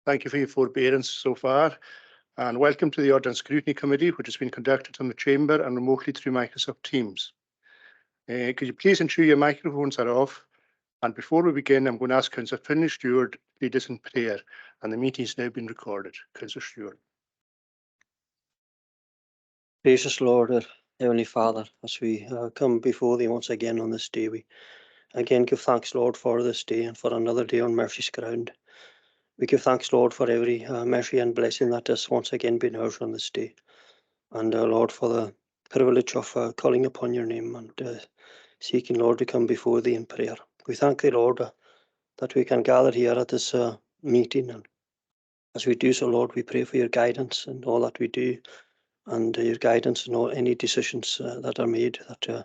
Thank you for your forbearance so far, and welcome to the Audit and Scrutiny Committee, which has been conducted on the Chamber and remotely through Microsoft Teams. Could you please ensure your microphones are off? And before we begin, I'm going to ask Councillor Finlay Stewart to lead us in prayer, and the meeting has now been recorded. Councillor Stewart. Gracious Lord, our Heavenly Father, as we come before Thee once again on this day, we again give thanks, Lord, for this day and for another day on mercy's ground. We give thanks, Lord, for every mercy and blessing that has once again been ours on this day. And Lord, for the privilege of calling upon your name and seeking, Lord, to come before Thee in prayer. We thank Thee, Lord, that we can gather here at this meeting. And as we do so, Lord, we pray for your guidance in all that we do, and your guidance in all any decisions that are made, that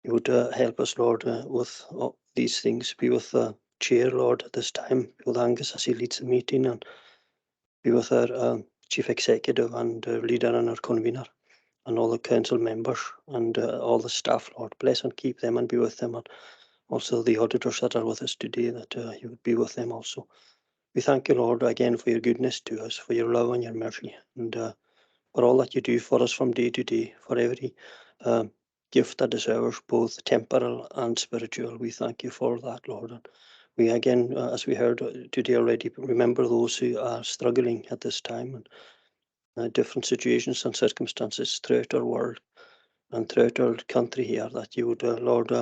you would help us, Lord, with all these things. Be with the chair, Lord, at this time. Be with Angus as he leads the meeting, and be with our chief executive and leader and our convener, and all the council members and all the staff, Lord. Bless and keep them and be with them, and also the auditors that are with us today, that you would be with them also. We thank you, Lord, again for your goodness to us, for your love and your mercy, and for all that you do for us from day to day, for every gift that is ours, both temporal and spiritual. We thank you for that, Lord. And we again, as we heard today already, remember those who are struggling at this time and different situations and circumstances throughout our world and throughout our country here, that you would, Lord,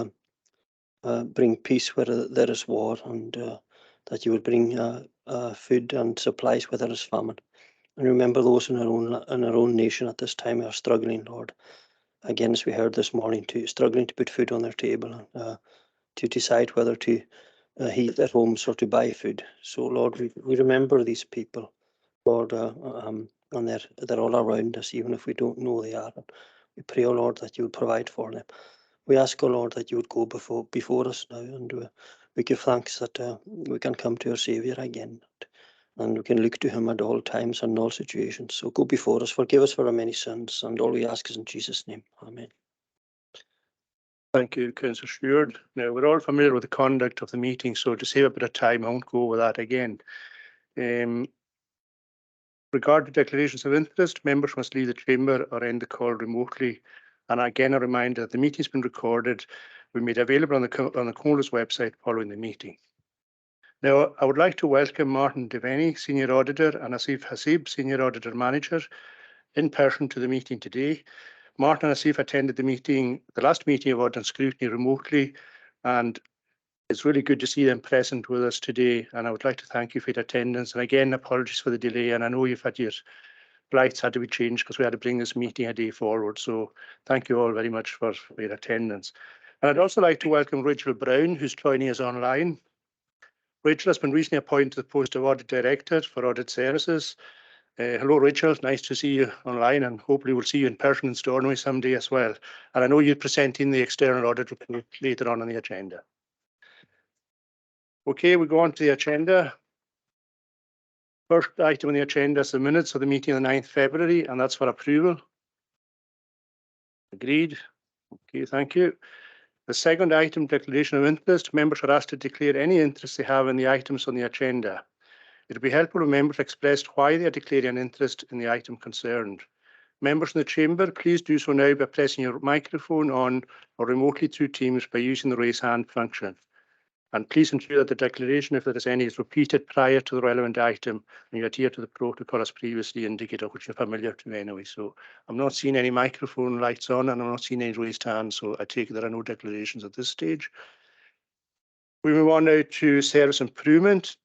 bring peace where there is war, and that you would bring food and supplies where there is famine. And remember those in our own nation at this time who are struggling, Lord. Again, as we heard this morning, struggling to put food on their table, and to decide whether to heat their homes or to buy food. So, Lord, we remember these people, Lord, and they're all around us, even if we don't know they are. And we pray, oh Lord, that you would provide for them. We ask, oh Lord, that you would go before us now, and we give thanks that we can come to our Saviour again. And we can look to him at all times and in all situations. So go before us, forgive us for our many sins, and all we ask is in Jesus' name. Amen. Thank you, Councillor Stewart. Now, we're all familiar with the conduct of the meeting, so to save a bit of time, I won't go over that again. Regarding declarations of interest, members must leave the chamber or end the call remotely. And again, a reminder that the meeting has been recorded. We made available on the Comhairle's website following the meeting. Now, I would like to welcome Martin Devaney, Senior Auditor, and Asif Hasib, Senior Auditor Manager, in person to the meeting today. Martin and Asif attended the last meeting of Audit and Scrutiny remotely, and it's really good to see them present with us today. And I would like to thank you for your attendance. And again, apologies for the delay. And I know you've had your flights had to be changed because we had to bring this meeting a day forward. So thank you all very much for your attendance. And I'd also like to welcome Rachel Brown, who's joining us online. Rachel has been recently appointed to the post of Audit Director for Audit Services. Hello, Rachel. Nice to see you online, and hopefully we'll see you in person in Stornoway someday as well. And I know you're presenting the external audit report later on the agenda. Okay, we go on to the agenda. First item on the agenda is the minutes of the meeting on the 9th February, and that's for approval. Agreed. Okay, thank you. The second item, declaration of interest. Members are asked to declare any interest they have in the items on the agenda. It would be helpful if members expressed why they are declaring an interest in the item concerned. Members in the chamber, please do so now by pressing your microphone on or remotely through Teams by using the raise hand function. And please ensure that the declaration, if there is any, is repeated prior to the relevant item, and you adhere to the protocol as previously indicated, which you're familiar to anyway. So I'm not seeing any microphone lights on, and I'm not seeing any raised hands, so I take it there are no declarations at this stage. We move on now to service improvement.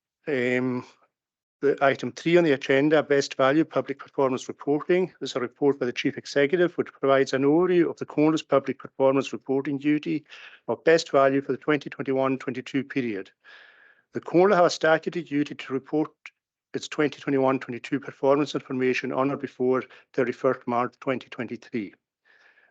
The item 3 on the agenda, best value public performance reporting. This is a report by the Chief Executive, which provides an overview of the Comhairle's public performance reporting duty of best value for the 2021-22 period. The Comhairle have a statutory duty to report its 2021-22 performance information on or before 31st March 2023.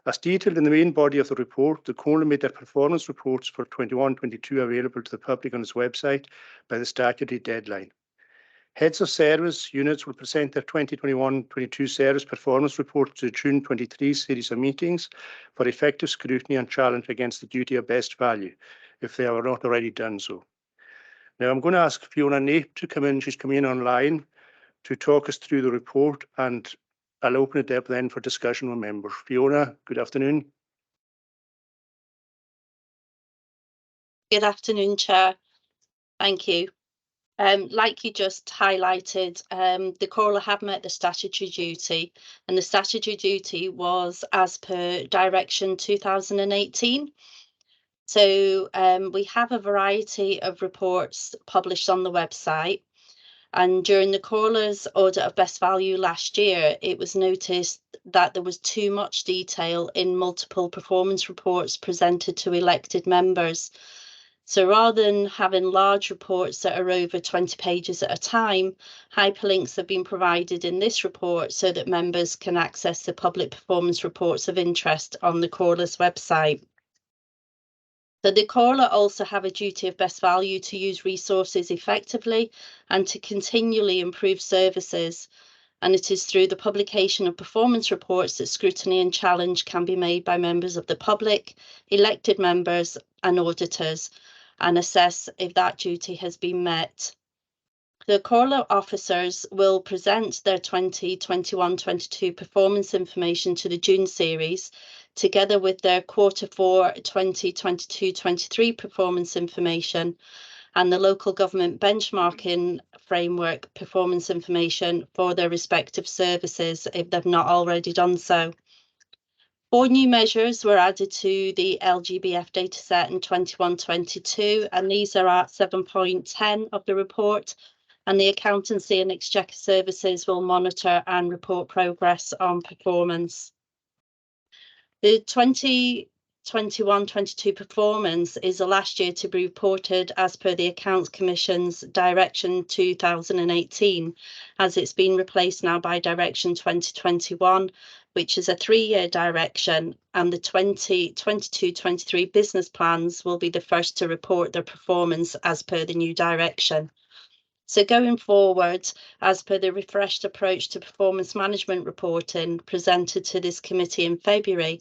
As detailed in the main body of the report, the Comhairle made their performance reports for 21-22 available to the public on its website by the statutory deadline. Heads of service units will present their 2021-22 service performance report to the June 23 series of meetings for effective scrutiny and challenge against the duty of best value, if they have not already done so. Now I'm going to ask Fiona Nape to come in. She's coming in online to talk us through the report, and I'll open it up then for discussion with members. Fiona, good afternoon. Good afternoon, Chair. Thank you. Like you just highlighted, the Comhairle have met the statutory duty, and the statutory duty was as per Direction 2018. So we have a variety of reports published on the website. And during the Comhairle's audit of best value last year, it was noticed that there was too much detail in multiple performance reports presented to elected members. So rather than having large reports that are over 20 pages at a time, hyperlinks have been provided in this report so that members can access the public performance reports of interest on the Comhairle's website. So the Comhairle also have a duty of best value to use resources effectively and to continually improve services. And it is through the publication of performance reports that scrutiny and challenge can be made by members of the public, elected members and auditors, and assess if that duty has been met. The Comhairle officers will present their 2021-22 performance information to the June series, together with their Q4 2022-23 performance information and the local government benchmarking framework performance information for their respective services if they've not already done so. 4 new measures were added to the LGBF dataset in 21-22, and these are at 7.10 of the report, and the Accountancy and Exchequer Services will monitor and report progress on performance. The 2021-22 performance is the last year to be reported as per the Accounts Commission's Direction 2018, as it's been replaced now by Direction 2021, which is a 3-year direction, and the 2022-23 business plans will be the first to report their performance as per the new direction. So going forward, as per the refreshed approach to performance management reporting presented to this committee in February,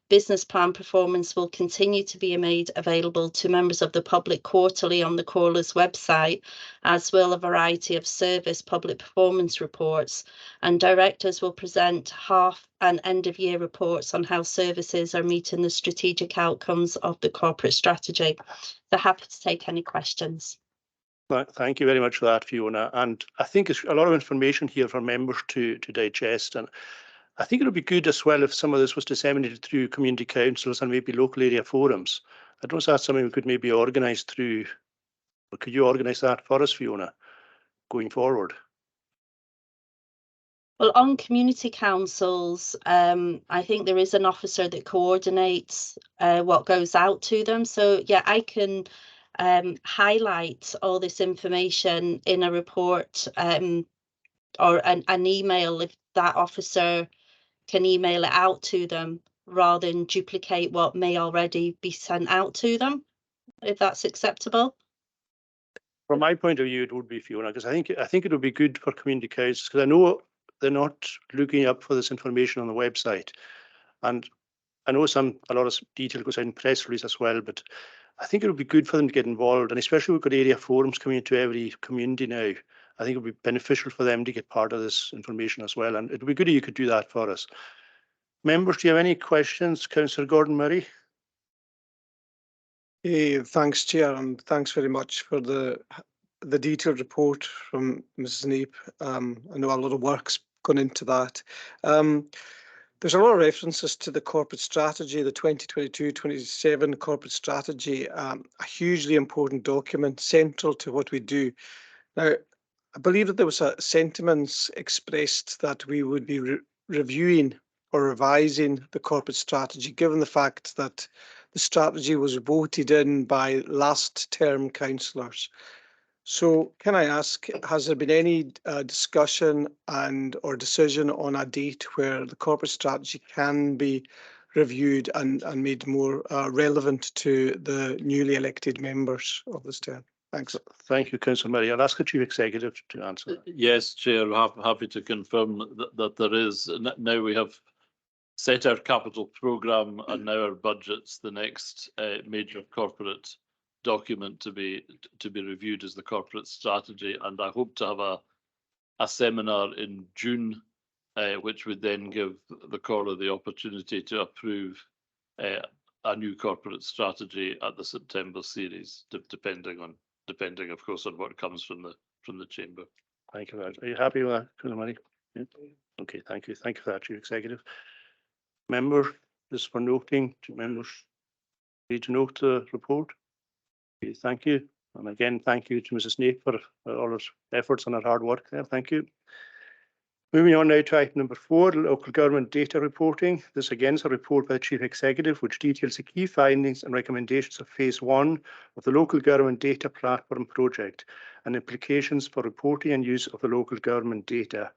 business plan performance will continue to be made available to members of the public quarterly on the Comhairle's website, as will a variety of service public performance reports, and directors will present half and end of year reports on how services are meeting the strategic outcomes of the corporate strategy. So happy to take any questions. Thank you very much for that, Fiona. And I think it's a lot of information here for members to digest. And I think it would be good as well if some of this was disseminated through community councils and maybe local area forums. I don't know if that's something we could maybe organise through, or could you organise that for us, Fiona, going forward? Well, on community councils, I think there is an officer that coordinates what goes out to them. So yeah, I can highlight all this information in a report or an email if that officer can email it out to them rather than duplicate what may already be sent out to them, if that's acceptable. From my point of view, it would be, Fiona, because I think it would be good for community councils, because I know they're not looking up for this information on the website, and I know a lot of detail goes out in press release as well, but I think it would be good for them to get involved, and especially we've got area forums coming into every community now. I think it would be beneficial for them to get part of this information as well, and it would be good if you could do that for us. Members, do you have any questions? Councillor Gordon Murray. Thanks, Chair, and thanks very much for the detailed report from Mrs. Nape. I know a lot of work's gone into that. There's a lot of references to the corporate strategy, the 2022-27 corporate strategy, a hugely important document, central to what we do. Now, I believe that there was a sentiments expressed that we would be reviewing or revising the corporate strategy, given the fact that the strategy was voted in by last term councillors. So can I ask, has there been any discussion or decision on a date where the corporate strategy can be reviewed and made more relevant to the newly elected members of this term? Thanks. Thank you, Councillor Murray. I'll ask the Chief Executive to answer. Yes, Chair, happy to confirm that there is. Now we have set our capital programme and now our budgets, the next major corporate document to be reviewed is the corporate strategy, and I hope to have a seminar in June, which would then give the Corla the opportunity to approve a new corporate strategy at the September series, depending of course on what comes from the chamber. Thank you for that. Are you happy with that, Conor? Yeah. Okay, thank you. Thank you for that, Chief Executive. Member, just for noting, to members, need to note the report. Okay, thank you. And again, thank you to Mrs. Snape for all her efforts and her hard work there. Thank you. Moving on now to item number 4, local government data reporting. This again is a report by the Chief Executive which details the key findings and recommendations of phase 1 of the local government data platform project and implications for reporting and use of the local government data.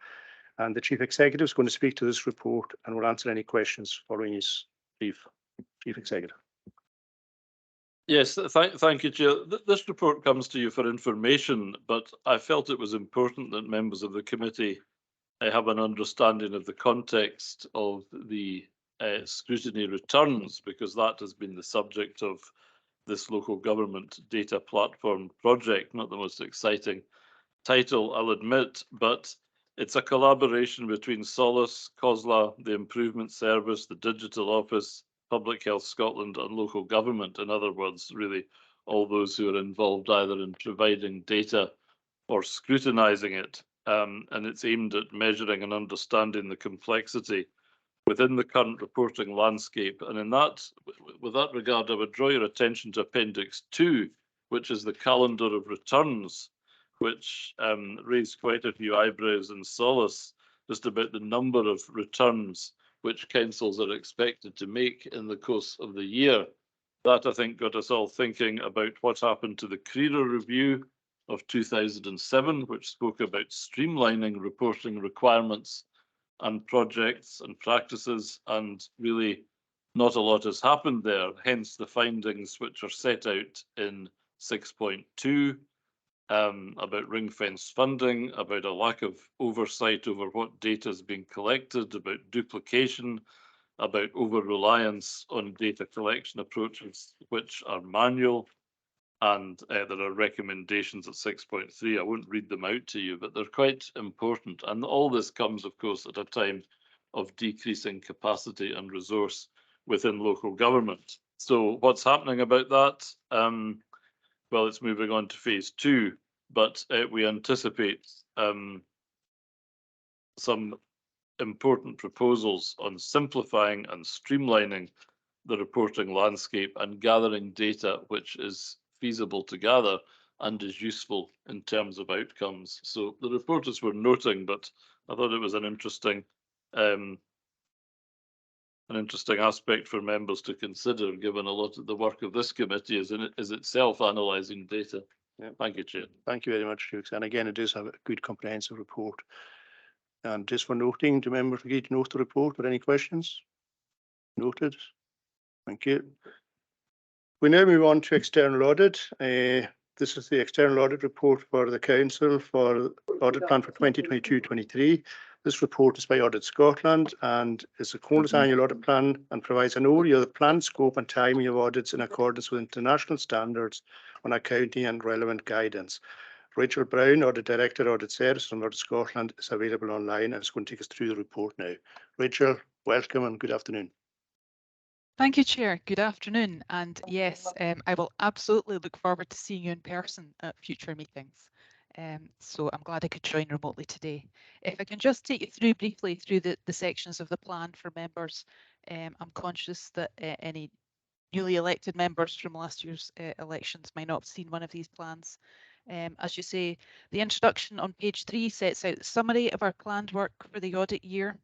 And the Chief Executive is going to speak to this report and will answer any questions following his brief. Chief Executive. Yes, thank you, Chair. This report comes to you for information, but I felt it was important that members of the committee have an understanding of the context of the scrutiny returns, because that has been the subject of this local government data platform project. Not the most exciting title, I'll admit, but it's a collaboration between Solace, COSLA, the Improvement Service, the Digital Office, Public Health Scotland and local government. In other words, really all those who are involved either in providing data or scrutinising it. And it's aimed at measuring and understanding the complexity within the current reporting landscape. And in that, with that regard, I would draw your attention to Appendix 2, which is the calendar of returns, which raised quite a few eyebrows and solace just about the number of returns which councils are expected to make in the course of the year. That, I think, got us all thinking about what happened to the CRERA review of 2007, which spoke about streamlining reporting requirements and projects and practices, and really not a lot has happened there, hence the findings which are set out in 6.2 about ring-fence funding, about a lack of oversight over what data is being collected, about duplication, about over-reliance on data collection approaches which are manual, and there are recommendations at 6.3. I won't read them out to you, but they're quite important. And all this comes, of course, at a time of decreasing capacity and resource within local government. So what's happening about that? Well, it's moving on to phase 2, but we anticipate some important proposals on simplifying and streamlining the reporting landscape and gathering data which is feasible to gather and is useful in terms of outcomes. So the reporters were noting, but I thought it was an interesting aspect for members to consider, given a lot of the work of this committee is itself analysing data. Yeah. Thank you, Chair. Thank you very much, Hughes. And again, it does have a good comprehensive report. And just for noting, do members agree to note the report or any questions? Noted. Thank you. We now move on to external audit. This is the external audit report for the Council for audit plan for 2022-23. This report is by Audit Scotland and is a Corla's annual audit plan and provides an overview of the planned scope and timing of audits in accordance with international standards on accounting and relevant guidance. Rachel Brown, Audit Director, Audit Service from Audit Scotland, is available online and is going to take us through the report now. Rachel, welcome and good afternoon. Thank you, Chair. Good afternoon. And yes, I will absolutely look forward to seeing you in person at future meetings. So I'm glad I could join remotely today. If I can just take you through briefly through the sections of the plan for members. I'm conscious that any newly elected members from last year's elections might not have seen one of these plans. As you say, the introduction on page 3 sets out the summary of our planned work for the audit year,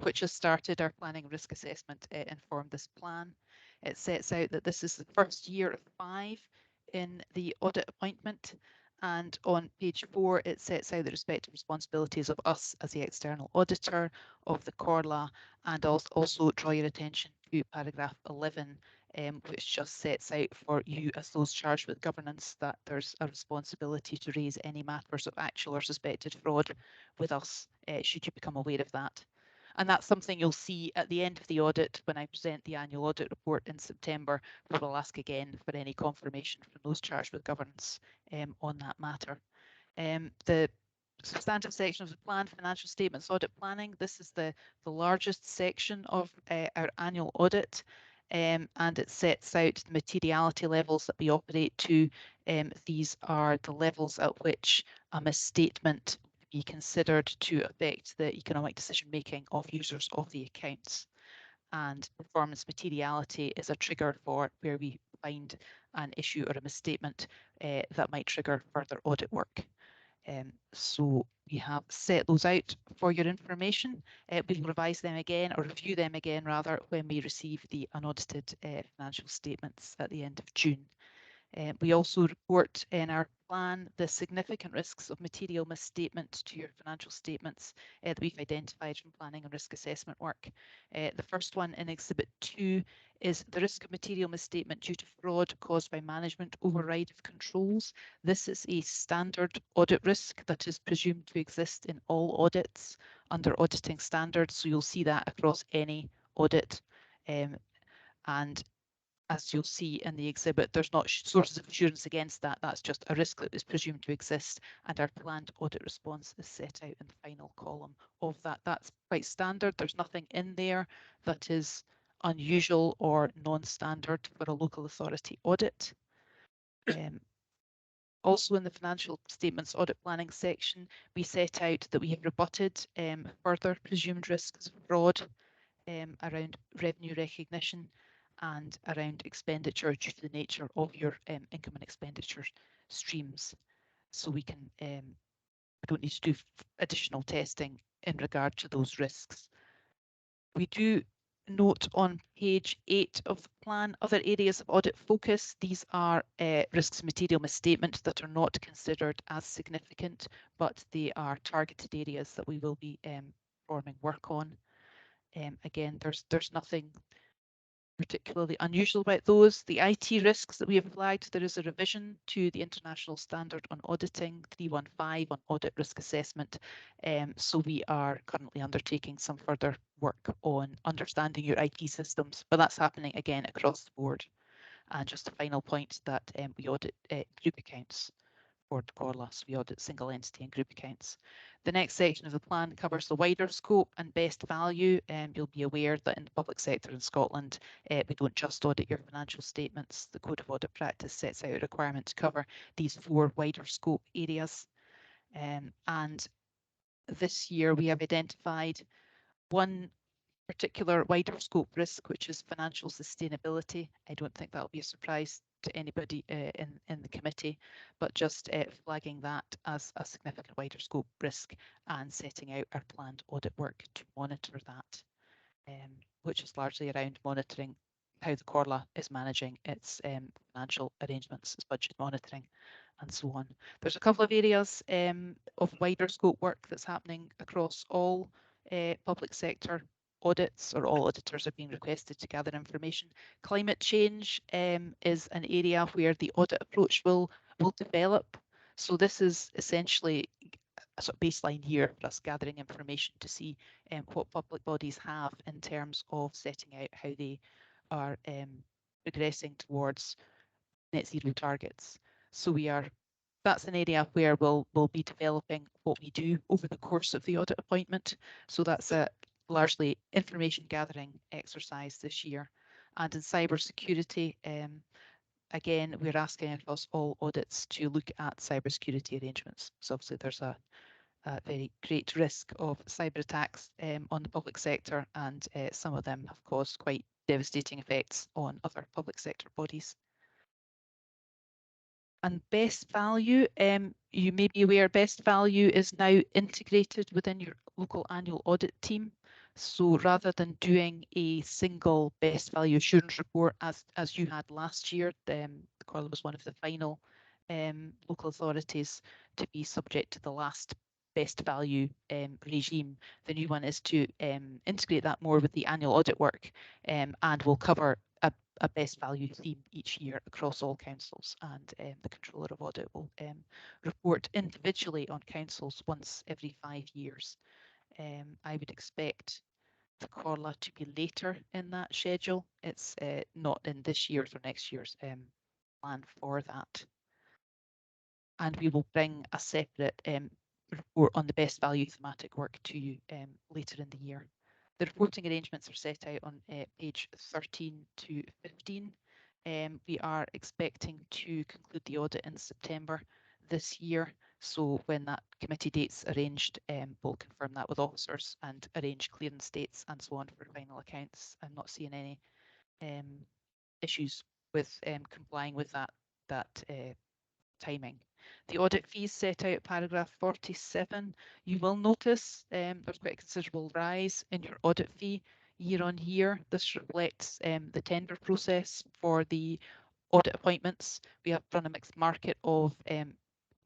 which has started our planning risk assessment informed this plan. It sets out that this is the first year of 5 in the audit appointment. And on page 4, it sets out the respective responsibilities of us as the external auditor of the Corla, and also draw your attention to paragraph 11, which just sets out for you as those charged with governance that there's a responsibility to raise any matters of actual or suspected fraud with us, should you become aware of that. And that's something you'll see at the end of the audit when I present the annual audit report in September. We will ask again for any confirmation from those charged with governance on that matter. The substantive section of the plan, financial statements, audit planning. This is the largest section of our annual audit. And it sets out the materiality levels that we operate to. These are the levels at which a misstatement be considered to affect the economic decision making of users of the accounts. And performance materiality is a trigger for where we find an issue or a misstatement that might trigger further audit work. So we have set those out for your information. We will revise them again, or review them again rather, when we receive the unaudited financial statements at the end of June. We also report in our plan the significant risks of material misstatement to your financial statements that we've identified from planning and risk assessment work. The first one in Exhibit 2 is the risk of material misstatement due to fraud caused by management override of controls. This is a standard audit risk that is presumed to exist in all audits under auditing standards. So you'll see that across any audit. And as you'll see in the exhibit, there's not sources of assurance against that. That's just a risk that is presumed to exist, and our planned audit response is set out in the final column of that. That's quite standard. There's nothing in there that is unusual or non-standard for a local authority audit. Also in the financial statements audit planning section, we set out that we have rebutted further presumed risks of fraud around revenue recognition and around expenditure due to the nature of your income and expenditure streams. So we can, we don't need to do additional testing in regard to those risks. We do note on page 8 of the plan other areas of audit focus. These are risks of material misstatement that are not considered as significant, but they are targeted areas that we will be performing work on. Again, there's nothing particularly unusual about those. The IT risks that we have flagged, there is a revision to the International Standard on Auditing 315 on audit risk assessment. So we are currently undertaking some further work on understanding your IT systems, but that's happening again across the board. And just a final point that we audit group accounts for Comhairle, so we audit single entity and group accounts. The next section of the plan covers the wider scope and best value. You'll be aware that in the public sector in Scotland, we don't just audit your financial statements. The Code of Audit Practice sets out a requirement to cover these 4 wider scope areas. And this year we have identified one particular wider scope risk, which is financial sustainability. I don't think that'll be a surprise to anybody in the committee, but just flagging that as a significant wider scope risk and setting out our planned audit work to monitor that, which is largely around monitoring how the Comhairle is managing its financial arrangements, its budget monitoring, and so on. There's a couple of areas of wider scope work that's happening across all public sector audits, or all auditors are being requested to gather information. Climate change is an area where the audit approach will develop. So this is essentially a sort of baseline year for us gathering information to see what public bodies have in terms of setting out how they are progressing towards net zero targets. So that's an area where we'll be developing what we do over the course of the audit appointment. So that's a largely information gathering exercise this year. And in cybersecurity, again, we're asking across all audits to look at cybersecurity arrangements. So obviously there's a very great risk of cyber attacks on the public sector, and some of them have caused quite devastating effects on other public sector bodies. And best value, you may be aware best value is now integrated within your local annual audit team. So rather than doing a single best value assurance report as you had last year, Comhairle was one of the final local authorities to be subject to the last best value regime. The new one is to integrate that more with the annual audit work, and will cover a best value theme each year across all councils, and the Controller of Audit will report individually on councils once every 5 years. I would expect the Comhairle to be later in that schedule. It's not in this year's or next year's plan for that. And we will bring a separate report on the best value thematic work to you later in the year. The reporting arrangements are set out on page 13 to 15. We are expecting to conclude the audit in September this year. So when that committee date's arranged, we'll confirm that with officers and arrange clearance dates and so on for final accounts. I'm not seeing any issues with complying with that timing. The audit fees set out paragraph 47. You will notice there's quite a considerable rise in your audit fee year on year. This reflects the tender process for the audit appointments. We have run a mixed market of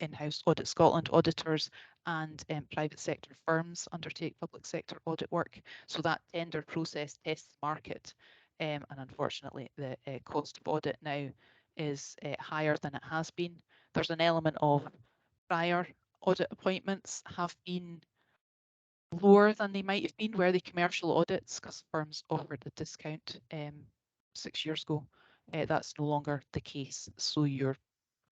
in-house Audit Scotland auditors and private sector firms undertake public sector audit work. So that tender process tests the market. And unfortunately, the cost of audit now is higher than it has been. There's an element of prior audit appointments have been lower than they might have been, where the commercial audits, because firms offered a discount 6 years ago. That's no longer the case. So you're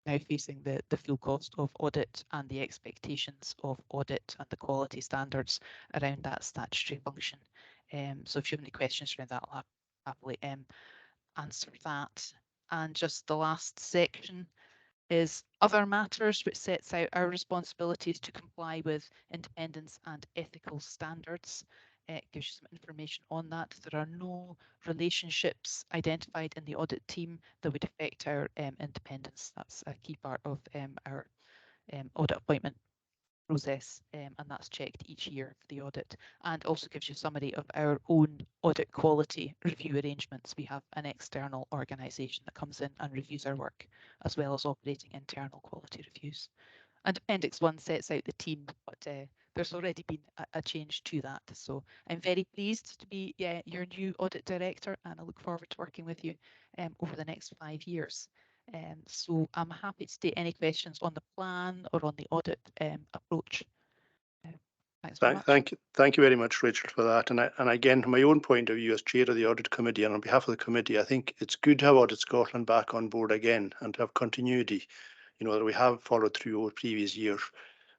now facing the full cost of audit and the expectations of audit and the quality standards around that statutory function. So if you have any questions around that, I'll happily answer that. And just the last section is other matters, which sets out our responsibilities to comply with independence and ethical standards. It gives you some information on that. There are no relationships identified in the audit team that would affect our independence. That's a key part of our audit appointment process, and that's checked each year for the audit, and also gives you a summary of our own audit quality review arrangements. We have an external organisation that comes in and reviews our work, as well as operating internal quality reviews. And Appendix 1 sets out the team, but there's already been a change to that. So I'm very pleased to be your new audit director, and I look forward to working with you over the next 5 years. So I'm happy to take any questions on the plan or on the audit approach. Thanks very much. Thank you very much, Richard, for that. And again, from my own point of view as chair of the audit committee and on behalf of the committee, I think it's good to have Audit Scotland back on board again and to have continuity. You know, that we have followed through over previous years,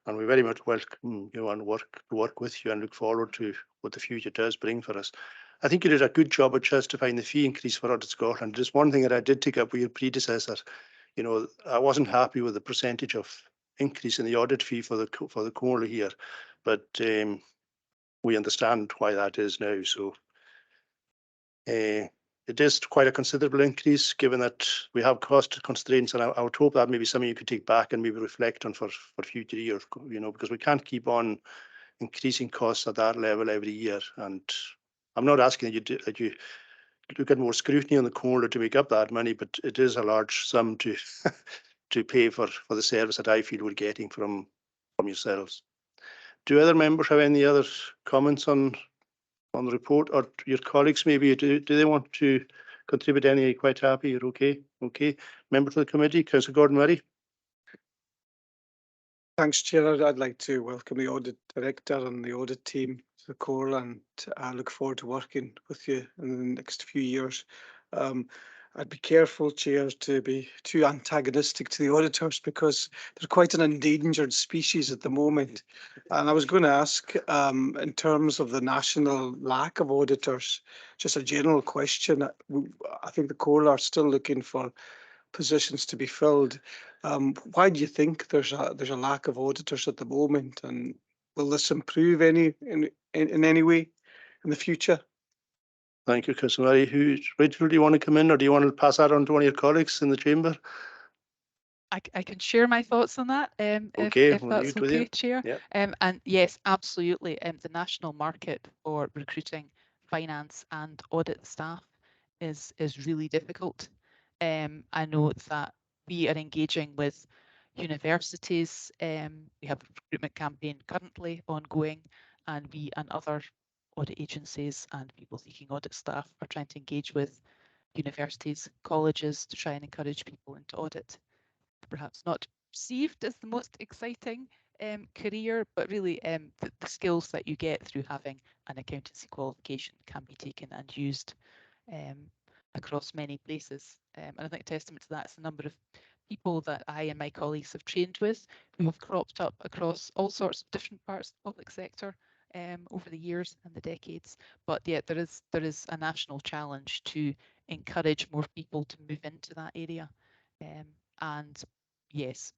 and we very much welcome you and work with you and look forward to what the future does bring for us. I think you did a good job of justifying the fee increase for Audit Scotland. Just one thing that I did take up with your predecessor, you know, I wasn't happy with the percentage of increase in the audit fee for the Comhairle here, but we understand why that is now. So it is quite a considerable increase, given that we have cost constraints, and I would hope that maybe something you could take back and maybe reflect on for future years, you know, because we can't keep on increasing costs at that level every year. And I'm not asking that you look at more scrutiny on the Comhairle to make up that money, but it is a large sum to to pay for the service that I feel we're getting from yourselves. Do other members have any other comments on the report, or your colleagues maybe? Do they want to contribute any? Quite happy? You're okay? Okay. Member of the committee, Councillor Gordon Murray. Thanks, Chair. I'd like to welcome the audit director and the audit team to the Comhairle, and I look forward to working with you in the next few years. I'd be careful, Chair, to be too antagonistic to the auditors, because they're quite an endangered species at the moment. And I was going to ask, in terms of the national lack of auditors, just a general question. I think the Comhairle are still looking for positions to be filled. Why do you think there's a lack of auditors at the moment, and will this improve in any way in the future? Thank you, Councillor Murray. Rachel, do you want to come in, or do you want to pass that on to one of your colleagues in the chamber? I can share my thoughts on that, Okay, if that's okay, Chair. Yep. And yes, absolutely. The national market for recruiting finance and audit staff is really difficult. I know that we are engaging with universities. We have a recruitment campaign currently ongoing, and we and other audit agencies and people seeking audit staff are trying to engage with universities, colleges to try and encourage people into audit. Perhaps not perceived as the most exciting career, but really the skills that you get through having an accountancy qualification can be taken and used across many places. And I think testament to that is the number of people that I and my colleagues have trained with who have cropped up across all sorts of different parts of the public sector over the years and the decades. But yet there is a national challenge to encourage more people to move into that area. And yes,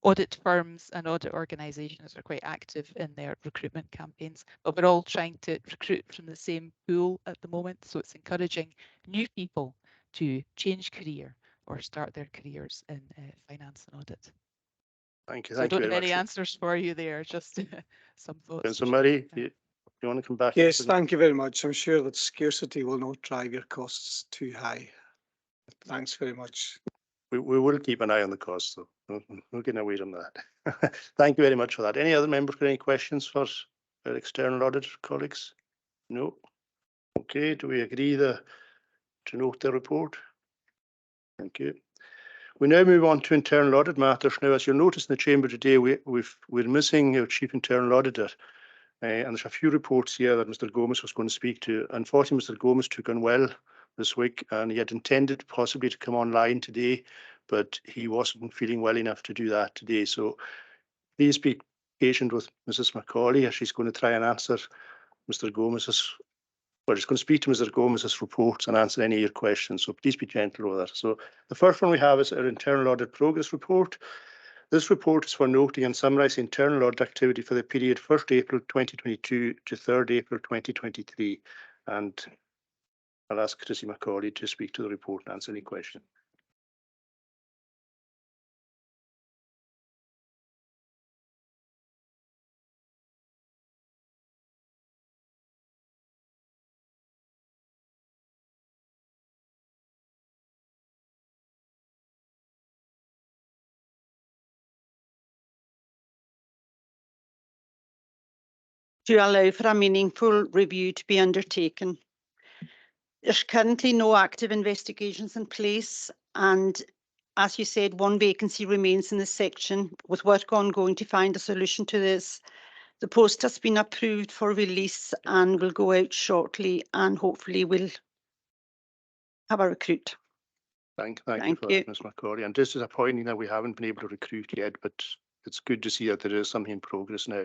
audit firms and audit organisations are quite active in their recruitment campaigns, but we're all trying to recruit from the same pool at the moment. So it's encouraging new people to change career or start their careers in finance and audit. Thank you. So I Thank you don't have very any much. answers for you there, just some thoughts. Councillor Murray, do you want to come back? Yes, thank you very much. I'm sure that scarcity will not drive your costs too high. Thanks very much. We will keep an eye on the costs, though. We're getting away from that. Thank you very much for that. Any other members got any questions for our external audit colleagues? No. Okay, do we agree to note the report? Thank you. We now move on to internal audit matters. Now, as you'll notice in the chamber today, we're missing our chief internal auditor. And there's a few reports here that Mr. Gomez was going to speak to. Unfortunately, Mr. Gomez took unwell this week, and he had intended possibly to come online today, but he wasn't feeling well enough to do that today. So please be patient with Mrs. Macaulay as she's going to try and answer Mr. Gomez's, well, she's going to speak to Mr. Gomez's reports and answer any of your questions. So please be gentle with her. So the first one we have is our internal audit progress report. This report is for noting and summarising internal audit activity for the period 1st April 2022 to 3rd April 2023. And I'll ask Chrissy Macaulay to speak to the report and answer any question. To allow for a meaningful review to be undertaken. There's currently no active investigations in place, and as you said, one vacancy remains in this section with work ongoing to find a solution to this. The post has been approved for release and will go out shortly, and hopefully we'll have a recruit. Thank you for that, Ms. Macaulay. And this is disappointing that we haven't been able to recruit yet, but it's good to see that there is something in progress now.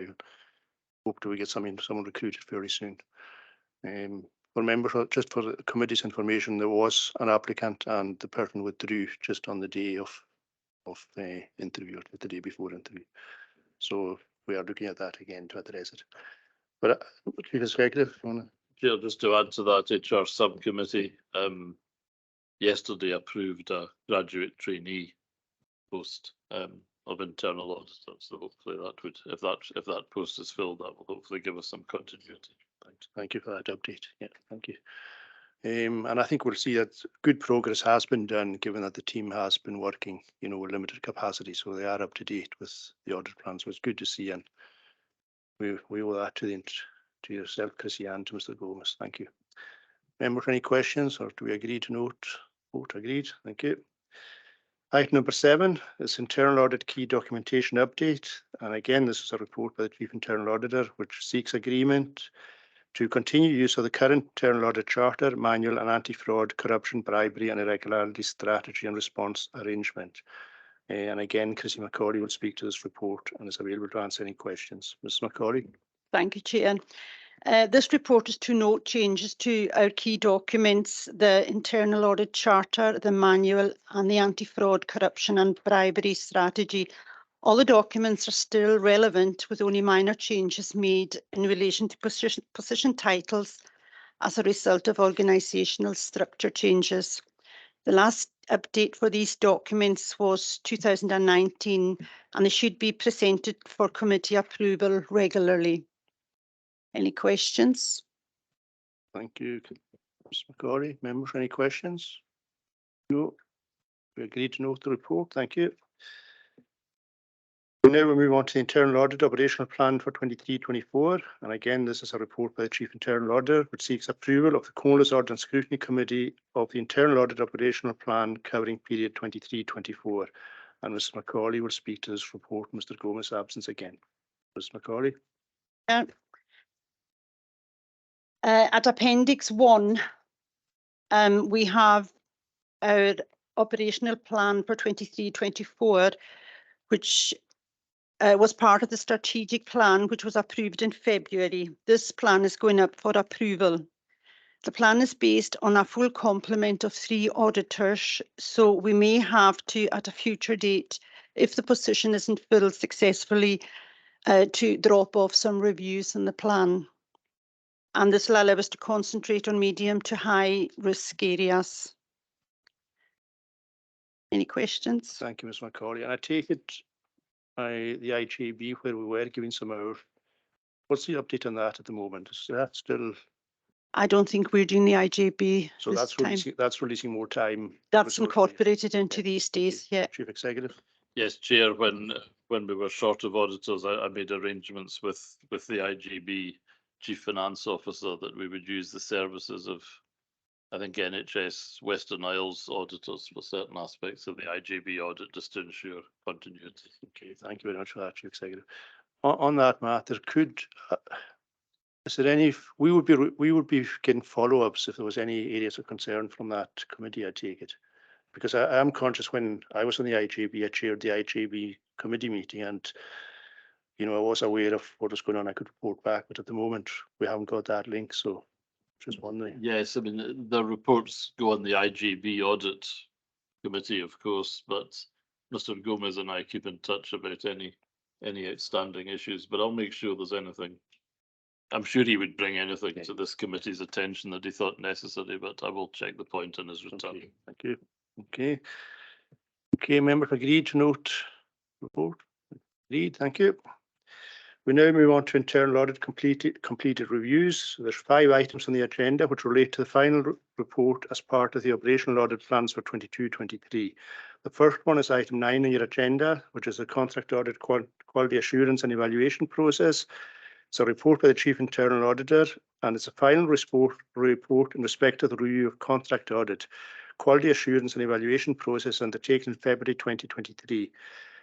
Hope that we get someone recruited very soon. For members, just for the committee's information, there was an applicant and the person withdrew just on the day of the interview, or the day before interview. So we are looking at that again to address it. But Chief Executive, you want to? Chair, just to add to that, HR subcommittee yesterday approved a graduate trainee post of internal auditor. So hopefully that would, if that post is filled, that will hopefully give us some continuity. Thank you for that update. Yeah, thank you. And I think we'll see that good progress has been done, given that the team has been working, with limited capacity, so they are up to date with the audit plan. So it's good to see, and we owe that to yourself, Chrissy, and to Mr. Gomez. Thank you. Members, any questions, or do we agree to note? Vote agreed. Thank you. Item number 7 is internal audit key documentation update. And again, this is a report by the Chief Internal Auditor, which seeks agreement to continue use of the current internal audit charter, manual and anti-fraud, corruption, bribery and irregularity strategy and response arrangement. And again, Chrissy Macaulay will speak to this report and is available to answer any questions. Ms. Macaulay. Thank you, Chair. This report is to note changes to our key documents, the internal audit charter, the manual and the anti-fraud, corruption and bribery strategy. All the documents are still relevant, with only minor changes made in relation to position titles as a result of organisational structure changes. The last update for these documents was 2019, and they should be presented for committee approval regularly. Any questions? Thank you, Ms. Macaulay. Members, any questions? No. We agree to note the report. Thank you. Now we move on to the internal audit operational plan for 23-24. And again, this is a report by the Chief Internal Auditor, which seeks approval of the Comhairle Audit and Scrutiny Committee of the internal audit operational plan covering period 23-24. And Mrs. Macaulay will speak to this report in Mr. Gomez's absence again. Ms Macaulay. At Appendix 1, we have our operational plan for 23-24, which was part of the strategic plan, which was approved in February. This plan is going up for approval. The plan is based on a full complement of 3 auditors, so we may have to, at a future date, if the position isn't filled successfully, to drop off some reviews in the plan. And this will allow us to concentrate on medium to high risk areas. Any questions? Thank you, Ms Macaulay. And I take it the IGB where we were giving some hour. What's the update on that at the moment? Is that still? I don't think we're doing the IJB So this that's time. releasing more time. That's resources. incorporated into Yeah, these thank you. days, yeah. Chief Executive. Yes, Chair, when we were short of auditors, I made arrangements with the IGB Chief Finance Officer that we would use the services of, I think, NHS Western Isles auditors for certain aspects of the IGB audit, just to ensure continuity. Okay, thank you very much for that, Chief Executive. On that matter, could is there any? We would be getting follow-ups if there was any areas of concern from that committee. I take it, because I am conscious when I was on the IGB, I chaired the IGB committee meeting, and I was aware of what was going on. I could report back, but at the moment we haven't got that link, so just wondering. Yes, I mean, the reports go on the IGB audit committee, of course, but Mr. Gomez and I keep in touch about any outstanding issues, but I'll make sure there's anything. I'm sure he would bring anything to this committee's attention that he thought necessary, but I will check the point on his return. Okay, thank you. Okay, members agreed to note report. Agreed, thank you. We now move on to internal audit completed reviews. So there's 5 items on the agenda which relate to the final report as part of the operational audit plans for 22-23. The first one is item 9 on your agenda, which is the contract audit quality assurance and evaluation process. It's a report by the Chief Internal Auditor, and it's a final report in respect of the review of contract audit, quality assurance and evaluation process undertaken in February 2023.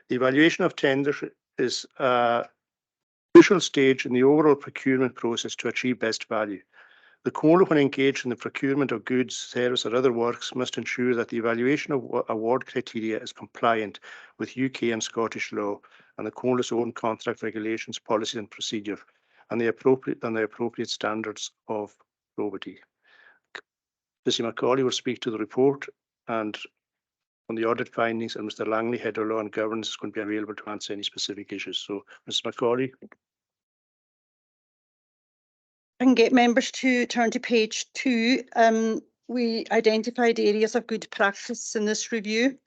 The evaluation of tenders is a crucial stage in the overall procurement process to achieve best value. The Comhairle, when engaged in the procurement of goods, service or other works, must ensure that the evaluation of award criteria is compliant with UK and Scottish law and the Comhairle's own contract regulations, policies and procedure, and the appropriate standards of probity. Ms Macaulay will speak to the report and on the audit findings, and Mr Langley, Head of Law and Governance, is going to be available to answer any specific issues. So, Ms Macaulay. I can get members to turn to page 2. We identified areas of good practice in this review.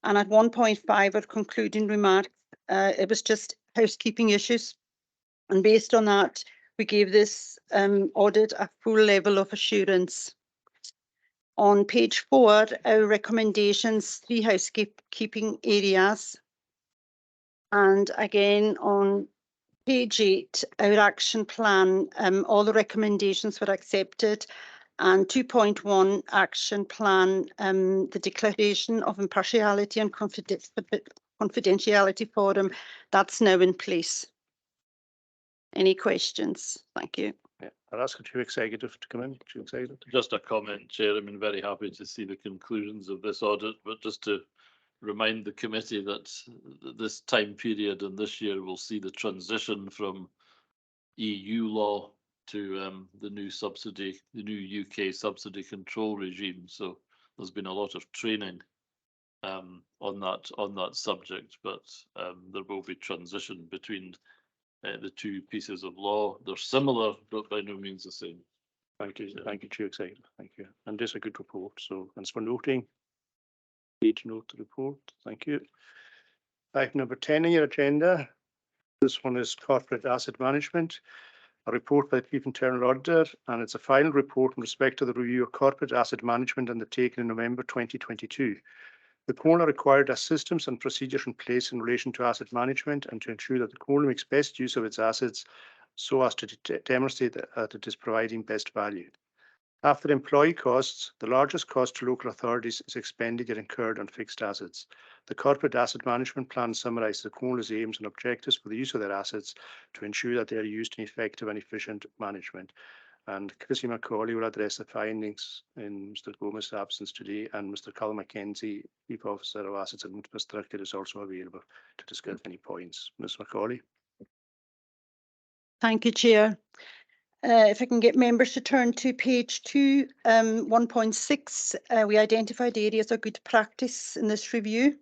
And at 1.5, our concluding remarks, it was just housekeeping issues. And based on that, we gave this audit a full level of assurance. On page 4, our recommendations, 3 housekeeping areas. And again, on page 8, our action plan, all the recommendations were accepted. And 2.1 action plan, the declaration of impartiality and confidentiality forum, that's now in place. Any questions? Thank you. Yeah, I'll ask the Chief Executive to come in. Chief Executive. Just a comment, Chair. I mean, very happy to see the conclusions of this audit, but just to remind the committee that this time period and this year will see the transition from EU law to the new UK subsidy control regime. So there's been a lot of training on that subject, but there will be transition between the 2 pieces of law. They're similar, but by no means the same. Thank you, Chief Executive. Thank you. And this is a good report. So, thanks for noting. Need to note the report. Thank you. Item number 10 on your agenda. This one is corporate asset management. A report by the Chief Internal Auditor, and it's a final report in respect to the review of corporate asset management undertaken in November 2022. The Comhairle required systems and procedures in place in relation to asset management and to ensure that the Comhairle makes best use of its assets so as to demonstrate that it is providing best value. After employee costs, the largest cost to local authorities is expenditure incurred on fixed assets. The corporate asset management plan summarises the Comhairle's aims and objectives for the use of their assets to ensure that they are used in effective and efficient management. And Chrissy McCauley will address the findings in Mr. Gomez's absence today, and Mr. Carl Mackenzie, Chief Officer of Assets and Infrastructure, is also available to discuss any points. Ms. McCauley. Thank you, Chair. If I can get members to turn to page 2, 1.6, we identified areas of good practice in this review.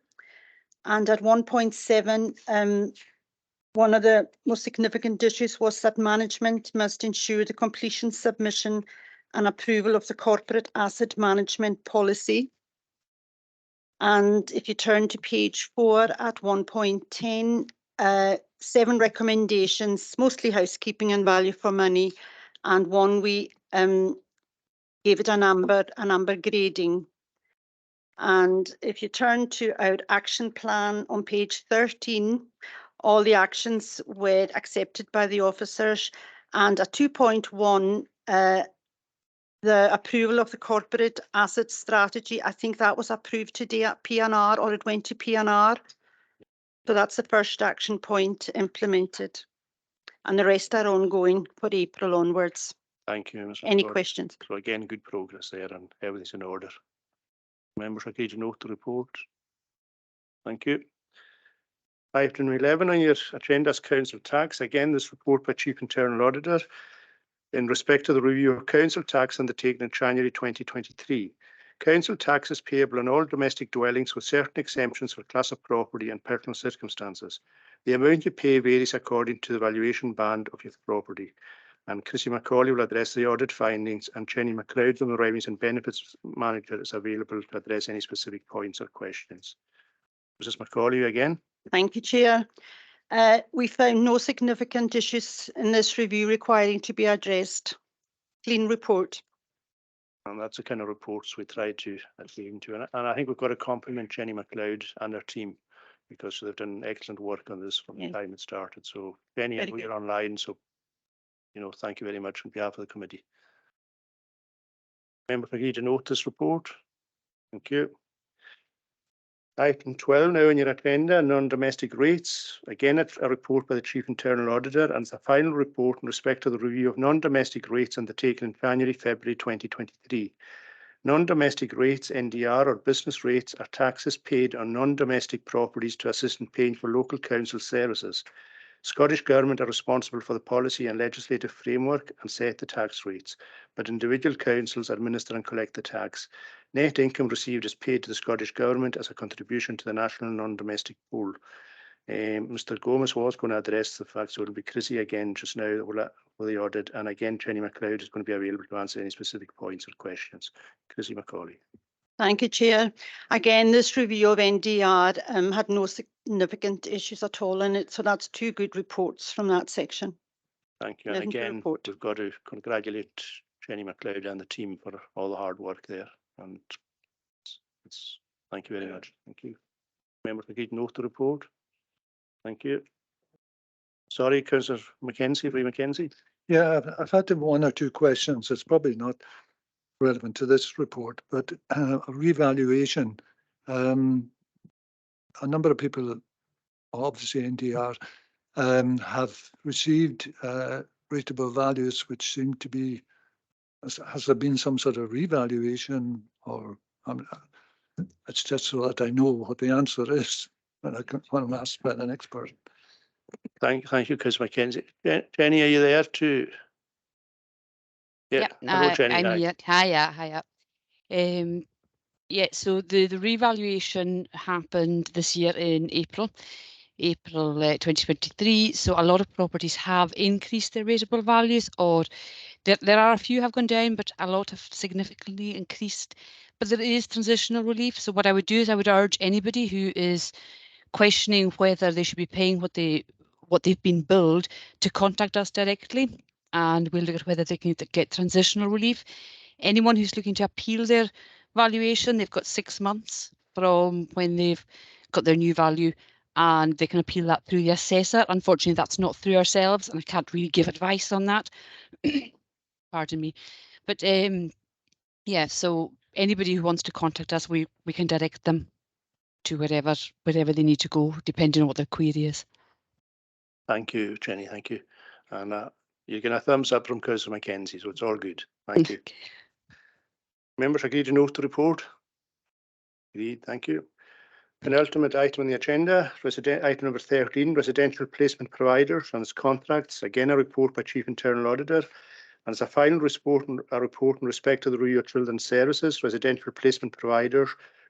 And at 1.7, one of the most significant issues was that management must ensure the completion, submission and approval of the corporate asset management policy. And if you turn to page 4 at 1.10, 7 recommendations, mostly housekeeping and value for money, and one we gave it an amber grading. And if you turn to our action plan on page 13, all the actions were accepted by the officers. And at 2.1, the approval of the corporate asset strategy, I think that was approved today at PNR, or it went to PNR. So that's the first action point implemented. And the rest are ongoing for April onwards. Thank you, Ms. Any McCauley. questions? So again, good progress there and everything's in order. Members are keen to note the report. Thank you. Item 11 on your agenda is Council Tax. Again, this report by Chief Internal Auditor in respect to the review of Council Tax undertaken in January 2023. Council tax is payable on all domestic dwellings with certain exemptions for class of property and personal circumstances. The amount you pay varies according to the valuation band of your property. And Chrissy McCauley will address the audit findings, and Jenny McLeod from the Revenues and Benefits Manager is available to address any specific points or questions. Mrs. McCauley again. Thank you, Chair. We found no significant issues in this review requiring to be addressed. Clean report. And that's the kind of reports we try to adhere to. And I think we've got to compliment Jenny McLeod and her team because they've done excellent work on this from the time it started. So Jenny, I know you're online, so thank you very much on behalf of the committee. Member for to note this report. Thank you. Item 12 now on your agenda, non-domestic rates. Again, it's a report by the Chief Internal Auditor, and it's a final report in respect to the review of non-domestic rates undertaken in January, February 2023. Non-domestic rates, NDR, or business rates, are taxes paid on non-domestic properties to assist in paying for local council services. Scottish Government are responsible for the policy and legislative framework and set the tax rates, but individual councils administer and collect the tax. Net income received is paid to the Scottish Government as a contribution to the national non-domestic pool. Mr. Gomez was going to address the fact, so it'll be Chrissy again just now for the audit, and again Jenny McLeod is going to be available to answer any specific points or questions. Chrissy McCauley. Thank you, Chair. Again, this review of NDR had no significant issues at all in it, so that's 2 good reports from that section. Thank you. And again, we've got to congratulate Jenny McLeod and the team for all the hard work there. And thank you very much. Thank you. Member for note the report. Thank you. Sorry, Councillor Mackenzie, Ray Mackenzie. Yeah, I've had 1 or 2 questions. It's probably not relevant to this report, but a revaluation. A number of people, obviously NDR, have received rateable values which seem to be, has there been some sort of revaluation, or it's just so that I know what the answer is when I'm asked by the next person. Thank you, Councillor Mackenzie. Jenny, are you there too? Yeah, hello, Jenny. I'm here. Hiya. Yeah, so the revaluation happened this year in April 2023. So a lot of properties have increased their rateable values, or there are a few have gone down, but a lot have significantly increased. But there is transitional relief. So what I would do is I would urge anybody who is questioning whether they should be paying what they've been billed to contact us directly, and we'll look at whether they can get transitional relief. Anyone who's looking to appeal their valuation, they've got 6 months from when they've got their new value, and they can appeal that through the assessor. Unfortunately, that's not through ourselves, and I can't really give advice on that. Pardon me. But Yeah, so anybody who wants to contact us, we can direct them to wherever they need to go, depending on what their query is. Thank you, Jenny. Thank you. And you get a thumbs up from Councillor Mackenzie, so it's all good. Thank you. Members agree to note the report? Agreed. Thank you. Penultimate item on the agenda, item number 13, residential placement providers and its contracts. Again, a report by Chief Internal Auditor. And as a final report in respect to the review of children's services, residential placement providers,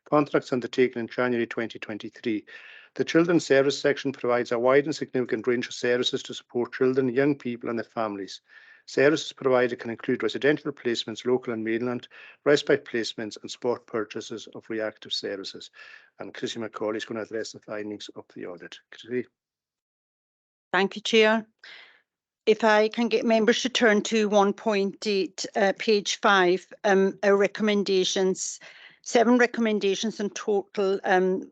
contracts undertaken in January 2023. The Children's Service section provides a wide and significant range of services to support children, young people and their families. Services provided can include residential placements, local and mainland, respite placements and spot purchases of reactive services. And Chrissy McCauley is going to address the findings of the audit. Chrissy. Thank you, Chair. If I can get members to turn to 1.8, page 5, our recommendations, 7 recommendations in total,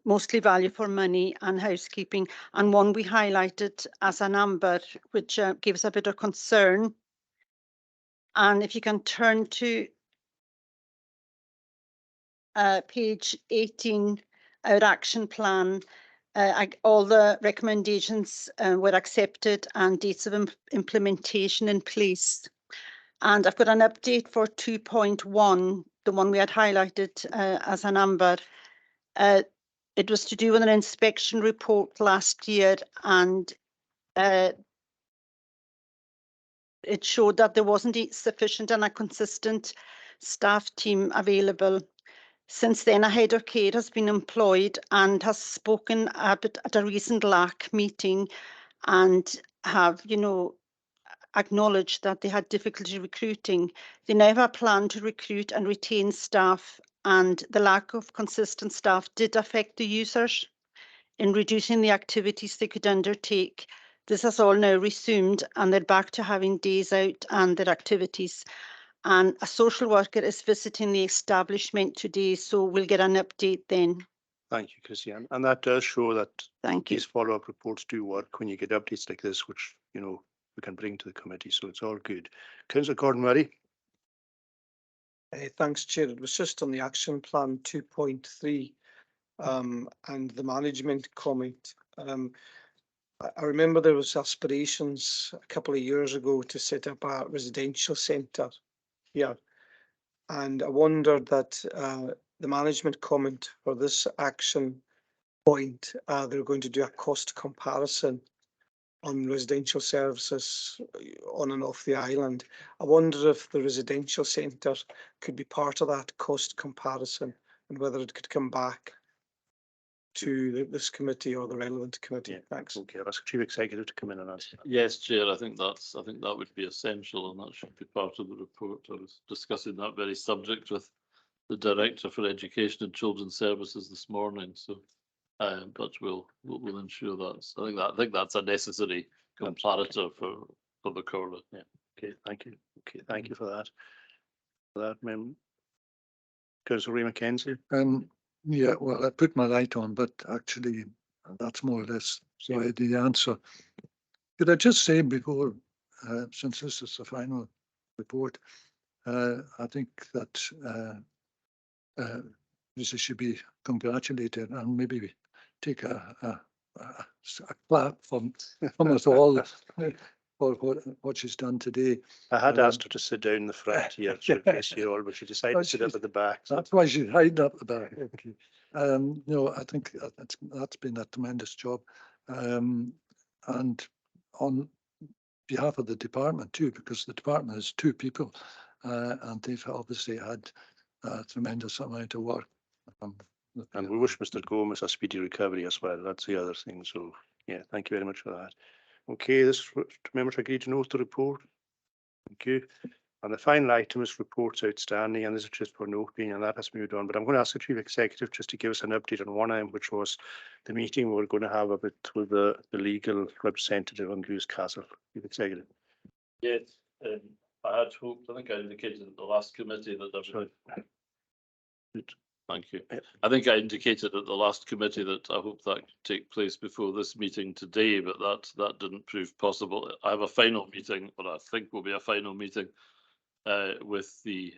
mostly value for money and housekeeping, and one we highlighted as an amber, which gives a bit of concern. And if you can turn to page 18, our action plan, all the recommendations were accepted and dates of implementation in place. And I've got an update for 2.1, the one we had highlighted as an amber. It was to do with an inspection report last year, and it showed that there wasn't sufficient and a consistent staff team available. Since then, a head of care has been employed and has spoken at a recent LAC meeting and have, acknowledged that they had difficulty recruiting. They now have a plan to recruit and retain staff, and the lack of consistent staff did affect the users in reducing the activities they could undertake. This has all now resumed and they're back to having days out and their activities. And a social worker is visiting the establishment today, so we'll get an update then. Thank you, Chrissy. And that does show that Thank you. these follow-up reports do work when you get updates like this, which, we can bring to the committee. So it's all good. Councillor Gordon-Murray. Thanks, Chair. It was just on the action plan 2.3 and the management comment. I remember there was aspirations a couple of years ago to set up a residential centre here. And I wondered that the management comment for this action point, they're going to do a cost comparison on residential services on and off the island. I wonder if the residential centre could be part of that cost comparison and whether it could come back to this committee or the relevant committee. Thanks. Okay, I'll ask Chief Executive to come in and answer. Yes, Chair, I think that would be essential and that should be part of the report. I was discussing that very subject with the Director for Education and Children's Services this morning. So, but we'll ensure that. I think that's a necessary comparator for the Comhairle. Yeah. Okay. Thank you. Okay. Thank you for that. Ma'am. Councillor Ray Mackenzie. Yeah, well, I put my light on, but actually that's more or less the answer. Could I just say before, since this is the final report, I think that this should be congratulated and maybe take a clap from us all for what she's done today. I had asked her to sit down in the front here to replace you all, but she decided to sit up at the back. So. That's why she's hiding up the back. Okay. No, I think that's been a tremendous job. And on behalf of the department too, because the department is 2 people and they've obviously had a tremendous amount of work. And we wish Mr. Gomez a speedy recovery as well. That's the other thing. So, yeah, thank you very much for that. Okay, this members agree to note the report. Thank you. And the final item is reports outstanding, and this is just for noting, and that has moved on. But I'm going to ask the Chief Executive just to give us an update on one item, which was the meeting we're going to have a bit with the legal representative on Lewis Castle. Chief Executive. Yes, I had hoped, I think I indicated at the last committee that there was. Thank you. I think I indicated at the last committee that I hope that could take place before this meeting today, but that didn't prove possible. I have a final meeting, or I think will be a final meeting with the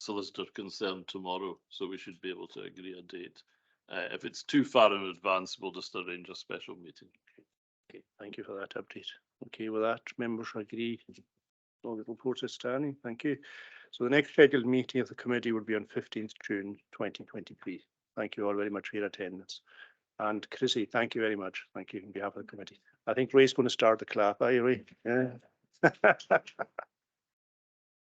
solicitor concerned tomorrow, so we should be able to agree a date. If it's too far in advance, we'll just arrange a special meeting. Okay, thank you for that update. Okay, with that, members agree. All the reports are standing. Thank you. So the next scheduled meeting of the committee will be on 15th June 2023. Thank you all very much for your attendance. And Chrissy, thank you very much. Thank you on behalf of the committee. I think Ray's going to start the clap. Are you, Ray? Yeah.